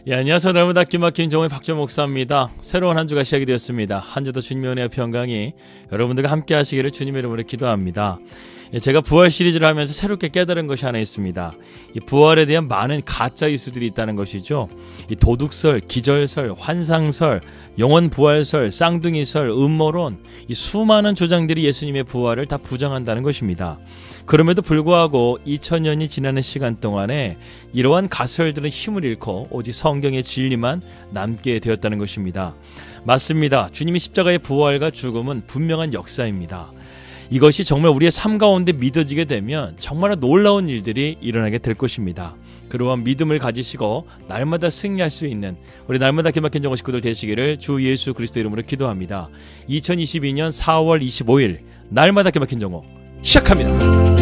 예, 안녕하세요. 날마다 기막힌 종의 박정 목사입니다. 새로운 한 주가 시작이 되었습니다. 한 주도 주님의 은혜와 평강이 여러분들과 함께 하시기를 주님의 이름으로 기도합니다. 예, 제가 부활 시리즈를 하면서 새롭게 깨달은 것이 하나 있습니다. 이 부활에 대한 많은 가짜 이슈들이 있다는 것이죠. 이 도둑설, 기절설, 환상설, 영원 부활설, 쌍둥이설, 음모론, 이 수많은 주장들이 예수님의 부활을 다 부정한다는 것입니다. 그럼에도 불구하고 2000년이 지나는 시간 동안에 이러한 가설들은 힘을 잃고 오직 성경의 진리만 남게 되었다는 것입니다. 맞습니다. 주님이 십자가의 부활과 죽음은 분명한 역사입니다. 이것이 정말 우리의 삶 가운데 믿어지게 되면 정말 놀라운 일들이 일어나게 될 것입니다. 그러한 믿음을 가지시고 날마다 승리할 수 있는 우리 날마다 기막힌 정오 식구들 되시기를 주 예수 그리스도 이름으로 기도합니다. 2022년 4월 25일 날마다 기막힌 정오 시작합니다.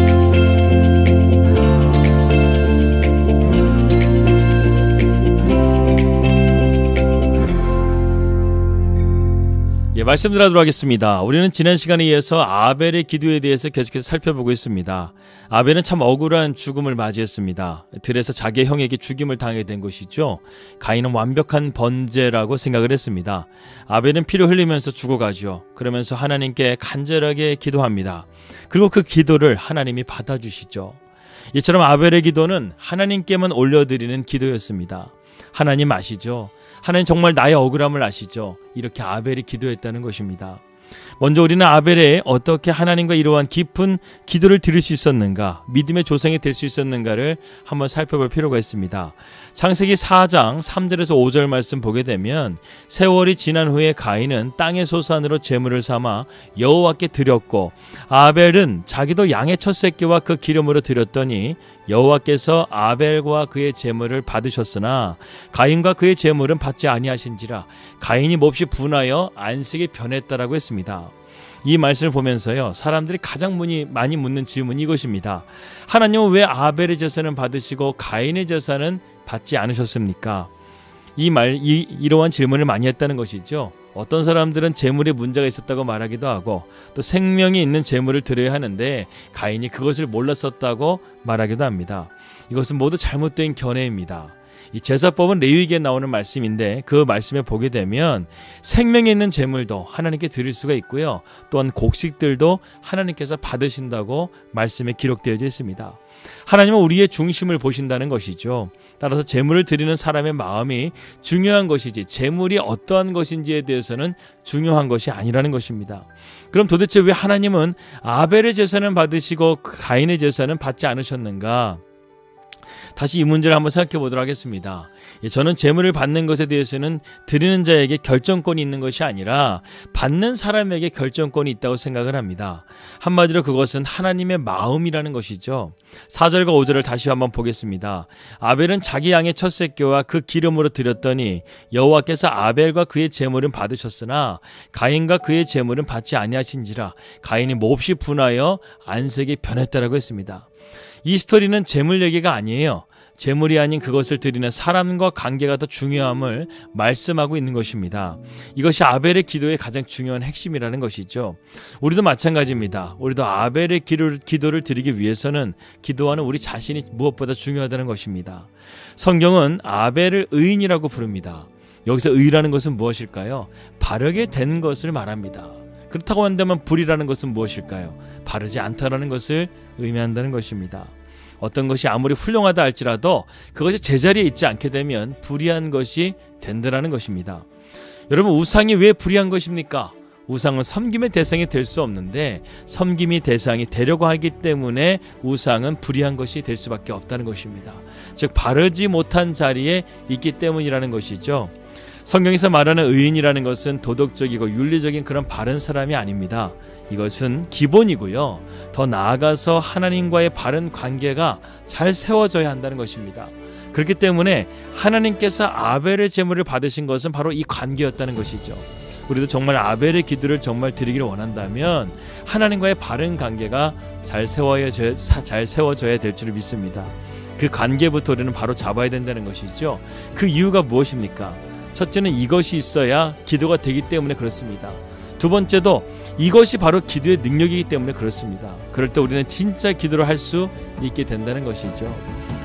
예, 말씀 드리도록 하겠습니다. 우리는 지난 시간에 이어서 아벨의 기도에 대해서 계속해서 살펴보고 있습니다. 아벨은 참 억울한 죽음을 맞이했습니다. 들에서 자기의 형에게 죽임을 당하게 된 것이죠. 가인은 완벽한 번제라고 생각을 했습니다. 아벨은 피를 흘리면서 죽어가죠. 그러면서 하나님께 간절하게 기도합니다. 그리고 그 기도를 하나님이 받아주시죠. 이처럼 아벨의 기도는 하나님께만 올려드리는 기도였습니다. 하나님 아시죠? 하나님 정말 나의 억울함을 아시죠? 이렇게 아벨이 기도했다는 것입니다. 먼저 우리는 아벨의 어떻게 하나님과 이러한 깊은 기도를 드릴 수 있었는가, 믿음의 조상이 될 수 있었는가를 한번 살펴볼 필요가 있습니다. 창세기 4장 3절에서 5절 말씀 보게 되면 세월이 지난 후에 가인은 땅의 소산으로 제물을 삼아 여호와께 드렸고 아벨은 자기도 양의 첫 새끼와 그 기름으로 드렸더니 여호와께서 아벨과 그의 제물을 받으셨으나 가인과 그의 제물은 받지 아니하신지라 가인이 몹시 분하여 안식에 변했다라고 했습니다. 이 말씀을 보면서요, 사람들이 가장 많이 묻는 질문이 이것입니다. 하나님은 왜 아벨의 제사는 받으시고 가인의 제사는 받지 않으셨습니까? 이러한 질문을 많이 했다는 것이죠. 어떤 사람들은 제물에 문제가 있었다고 말하기도 하고 또 생명이 있는 제물을 드려야 하는데 가인이 그것을 몰랐었다고 말하기도 합니다. 이것은 모두 잘못된 견해입니다. 이 제사법은 레위기에 나오는 말씀인데 그 말씀에 보게 되면 생명이 있는 제물도 하나님께 드릴 수가 있고요. 또한 곡식들도 하나님께서 받으신다고 말씀에 기록되어져 있습니다. 하나님은 우리의 중심을 보신다는 것이죠. 따라서 제물을 드리는 사람의 마음이 중요한 것이지 제물이 어떠한 것인지에 대해서는 중요한 것이 아니라는 것입니다. 그럼 도대체 왜 하나님은 아벨의 제사는 받으시고 가인의 제사는 받지 않으셨는가? 다시 이 문제를 한번 생각해 보도록 하겠습니다. 저는 제물을 받는 것에 대해서는 드리는 자에게 결정권이 있는 것이 아니라 받는 사람에게 결정권이 있다고 생각을 합니다. 한마디로 그것은 하나님의 마음이라는 것이죠. 4절과 5절을 다시 한번 보겠습니다. 아벨은 자기 양의 첫 새끼와 그 기름으로 드렸더니 여호와께서 아벨과 그의 제물은 받으셨으나 가인과 그의 제물은 받지 아니하신지라 가인이 몹시 분하여 안색이 변했다라고 했습니다. 이 스토리는 제물 얘기가 아니에요. 제물이 아닌 그것을 드리는 사람과 관계가 더 중요함을 말씀하고 있는 것입니다. 이것이 아벨의 기도의 가장 중요한 핵심이라는 것이죠. 우리도 마찬가지입니다. 우리도 아벨의 기도를 드리기 위해서는 기도하는 우리 자신이 무엇보다 중요하다는 것입니다. 성경은 아벨을 의인이라고 부릅니다. 여기서 의라는 것은 무엇일까요? 바르게 된 것을 말합니다. 그렇다고 한다면 불이라는 것은 무엇일까요? 바르지 않다라는 것을 의미한다는 것입니다. 어떤 것이 아무리 훌륭하다 할지라도 그것이 제자리에 있지 않게 되면 불의한 것이 된다는 것입니다. 여러분, 우상이 왜 불의한 것입니까? 우상은 섬김의 대상이 될 수 없는데 섬김의 대상이 되려고 하기 때문에 우상은 불의한 것이 될 수밖에 없다는 것입니다. 즉 바르지 못한 자리에 있기 때문이라는 것이죠. 성경에서 말하는 의인이라는 것은 도덕적이고 윤리적인 그런 바른 사람이 아닙니다. 이것은 기본이고요. 더 나아가서 하나님과의 바른 관계가 잘 세워져야 한다는 것입니다. 그렇기 때문에 하나님께서 아벨의 제물을 받으신 것은 바로 이 관계였다는 것이죠. 우리도 정말 아벨의 기도를 정말 드리기를 원한다면 하나님과의 바른 관계가 잘 세워져야 될 줄을 믿습니다. 그 관계부터 우리는 바로 잡아야 된다는 것이죠. 그 이유가 무엇입니까? 첫째는 이것이 있어야 기도가 되기 때문에 그렇습니다. 두 번째도 이것이 바로 기도의 능력이기 때문에 그렇습니다. 그럴 때 우리는 진짜 기도를 할 수 있게 된다는 것이죠.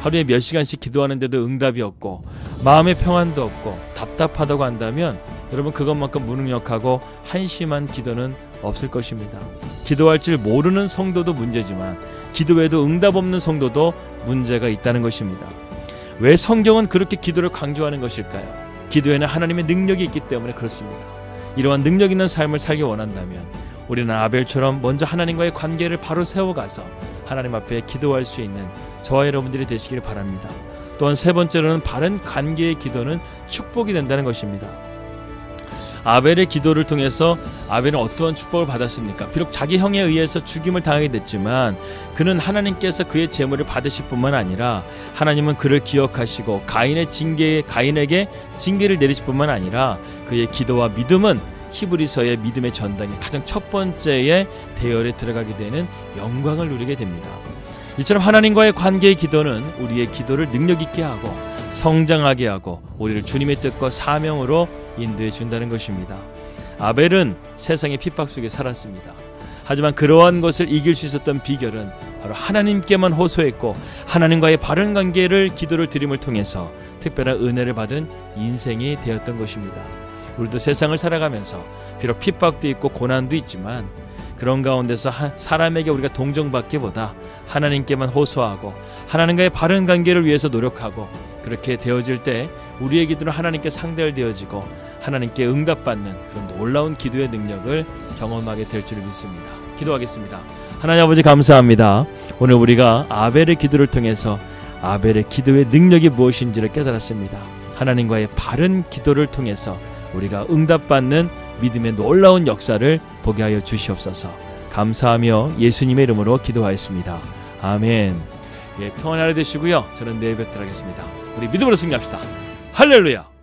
하루에 몇 시간씩 기도하는데도 응답이 없고 마음의 평안도 없고 답답하다고 한다면 여러분 그것만큼 무능력하고 한심한 기도는 없을 것입니다. 기도할 줄 모르는 성도도 문제지만 기도에도 응답 없는 성도도 문제가 있다는 것입니다. 왜 성경은 그렇게 기도를 강조하는 것일까요? 기도에는 하나님의 능력이 있기 때문에 그렇습니다. 이러한 능력 있는 삶을 살기 원한다면 우리는 아벨처럼 먼저 하나님과의 관계를 바로 세워가서 하나님 앞에 기도할 수 있는 저와 여러분들이 되시길 바랍니다. 또한 세 번째로는 바른 관계의 기도는 축복이 된다는 것입니다. 아벨의 기도를 통해서 아벨은 어떠한 축복을 받았습니까? 비록 자기 형에 의해서 죽임을 당하게 됐지만 그는 하나님께서 그의 재물을 받으실 뿐만 아니라 하나님은 그를 기억하시고 가인에게 징계를 내리실 뿐만 아니라 그의 기도와 믿음은 히브리서의 믿음의 전당의 가장 첫 번째의 대열에 들어가게 되는 영광을 누리게 됩니다. 이처럼 하나님과의 관계의 기도는 우리의 기도를 능력 있게 하고 성장하게 하고 우리를 주님의 뜻과 사명으로 인도해 준다는 것입니다. 아벨은 세상의 핍박 속에 살았습니다. 하지만 그러한 것을 이길 수 있었던 비결은 바로 하나님께만 호소했고 하나님과의 바른 관계를 기도를 드림을 통해서 특별한 은혜를 받은 인생이 되었던 것입니다. 우리도 세상을 살아가면서 비록 핍박도 있고 고난도 있지만 그런 가운데서 사람에게 우리가 동정받기보다 하나님께만 호소하고 하나님과의 바른 관계를 위해서 노력하고 그렇게 되어질 때 우리의 기도는 하나님께 상달되어지고 하나님께 응답받는 그런 놀라운 기도의 능력을 경험하게 될 줄 믿습니다. 기도하겠습니다. 하나님 아버지 감사합니다. 오늘 우리가 아벨의 기도를 통해서 아벨의 기도의 능력이 무엇인지를 깨달았습니다. 하나님과의 바른 기도를 통해서 우리가 응답받는 믿음의 놀라운 역사를 보게 하여 주시옵소서. 감사하며 예수님의 이름으로 기도하였습니다. 아멘. 평안한 하루 되시고요. 저는 내일 뵙도록 하겠습니다. 우리 믿음으로 승리합시다. 할렐루야.